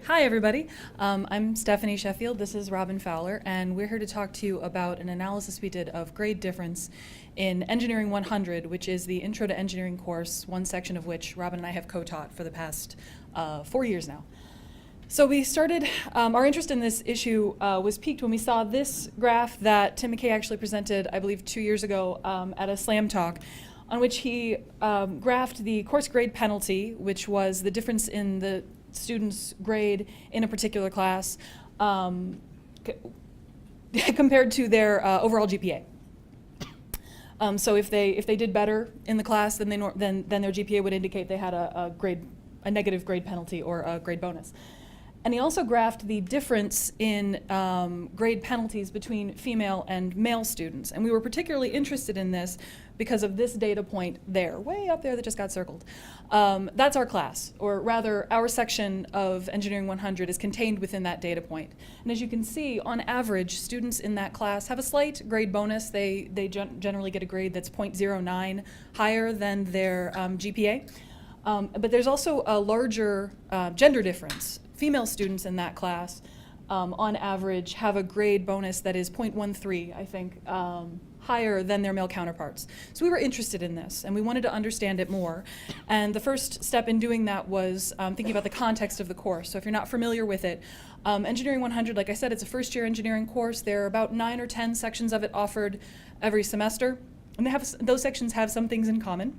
Hi, everybody. I'm Stephanie Sheffield. This is Robin Fowler, and we're here to talk to you about an analysis we did of grade difference in Engineering 100, which is the Intro to Engineering course, one section of which Robin and I have co-taught for the past 4 years now. So we started, our interest in this issue was piqued when we saw this graph that Tim McKay actually presented, I believe, 2 years ago at a SLAM talk, on which he graphed the course grade penalty, which was the difference in the student's grade in a particular class compared to their overall GPA. So if they did better in the class, then their GPA would indicate they had a negative grade penalty or a grade bonus. And he also graphed the difference in grade penalties between female and male students. And we were particularly interested in this because of this data point there, way up there that just got circled. That's our class, or rather our section of Engineering 100 is contained within that data point. And as you can see, on average, students in that class have a slight grade bonus. They generally get a grade that's 0.09 higher than their GPA. But there's also a larger gender difference. Female students in that class, on average, have a grade bonus that is 0.13, I think, higher than their male counterparts. So we were interested in this, and we wanted to understand it more. And the first step in doing that was thinking about the context of the course. So if you're not familiar with it, Engineering 100, like I said, it's a first-year engineering course. There are about 9 or 10 sections of it offered every semester, and those sections have some things in common.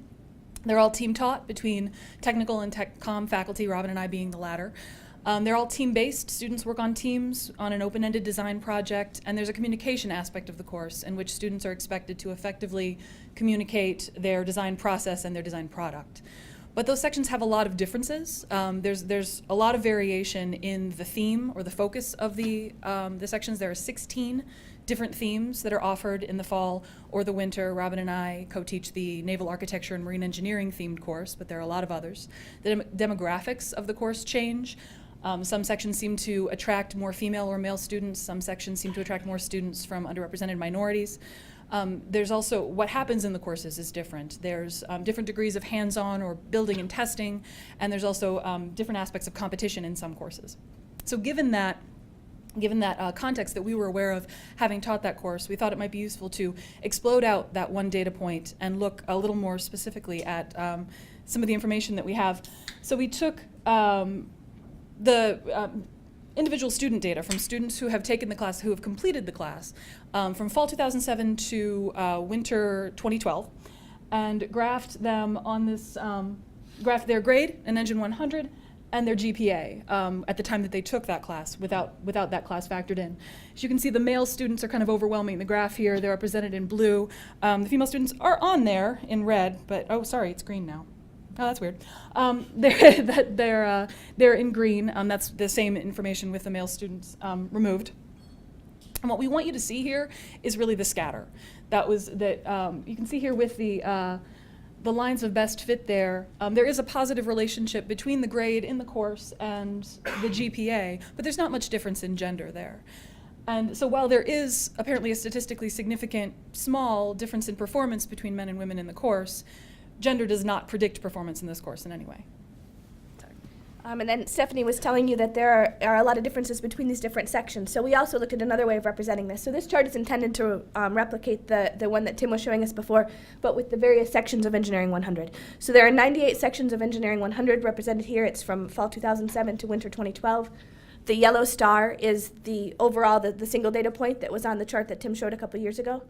They're all team-taught between technical and tech comm faculty, Robin and I being the latter. They're all team-based. Students work on teams on an open-ended design project, and there's a communication aspect of the course in which students are expected to effectively communicate their design process and their design product. But those sections have a lot of differences. There's a lot of variation in the theme or the focus of the sections. There are 16 different themes that are offered in the fall or the winter. Robin and I co-teach the Naval Architecture and Marine Engineering themed course, but there are a lot of others. The demographics of the course change. Some sections seem to attract more female or male students. Some sections seem to attract more students from underrepresented minorities. There's also, what happens in the courses is different. There's different degrees of hands-on or building and testing, and there's also different aspects of competition in some courses. So given that context that we were aware of having taught that course, we thought it might be useful to explode out that one data point and look a little more specifically at some of the information that we have. So we took the individual student data from students who have taken the class, who have completed the class, from fall 2007 to winter 2012, and graphed them on this, graphed their grade in Engine 100 and their GPA at the time that they took that class without that class factored in. As you can see, the male students are kind of overwhelming the graph here. They're represented in blue. The female students are on there in red, but, oh, sorry, it's green now. Oh, that's weird. They're in green. That's the same information with the male students removed. And what we want you to see here is really the scatter. You can see here with the lines of best fit there. There is a positive relationship between the grade in the course and the GPA, but there's not much difference in gender there. And so while there is apparently a statistically significant small difference in performance between men and women in the course, gender does not predict performance in this course in any way. And then Stephanie was telling you that there are a lot of differences between these different sections. So we also looked at another way of representing this. So this chart is intended to replicate the one that Tim was showing us before, but with the various sections of Engineering 100. So there are 98 sections of Engineering 100 represented here. It's from fall 2007 to winter 2012. The yellow star is the overall, the single data point that was on the chart that Tim showed a couple years ago.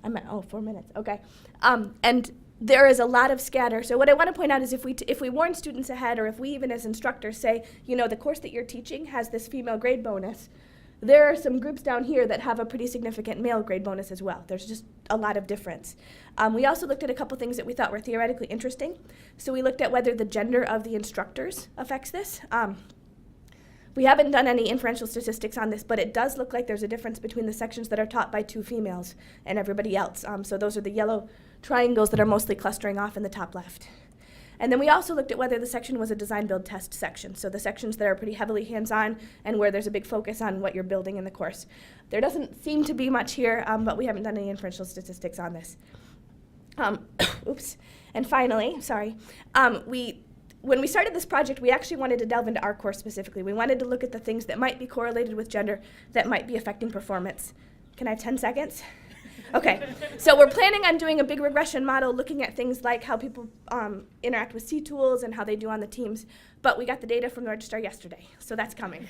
I'm at, 4 minutes, okay. And there is a lot of scatter. So what I want to point out is if we warn students ahead, or if we even as instructors say, you know, the course that you're teaching has this female grade bonus, there are some groups down here that have a pretty significant male grade bonus as well. There's just a lot of difference. We also looked at a couple things that we thought were theoretically interesting. So we looked at whether the gender of the instructors affects this. We haven't done any inferential statistics on this, but it does look like there's a difference between the sections that are taught by 2 females and everybody else. So those are the yellow triangles that are mostly clustering off in the top left. And then we also looked at whether the section was a design build test section, so the sections that are pretty heavily hands-on and where there's a big focus on what you're building in the course. There doesn't seem to be much here, but we haven't done any inferential statistics on this. Oops. And finally, sorry, we when we started this project, we actually wanted to delve into our course specifically. We wanted to look at the things that might be correlated with gender, that might be affecting performance. Can I have 10 seconds? Okay, so we're planning on doing a big regression model looking at things like how people interact with C-tools and how they do on the teams, but we got the data from the registrar yesterday, so that's coming.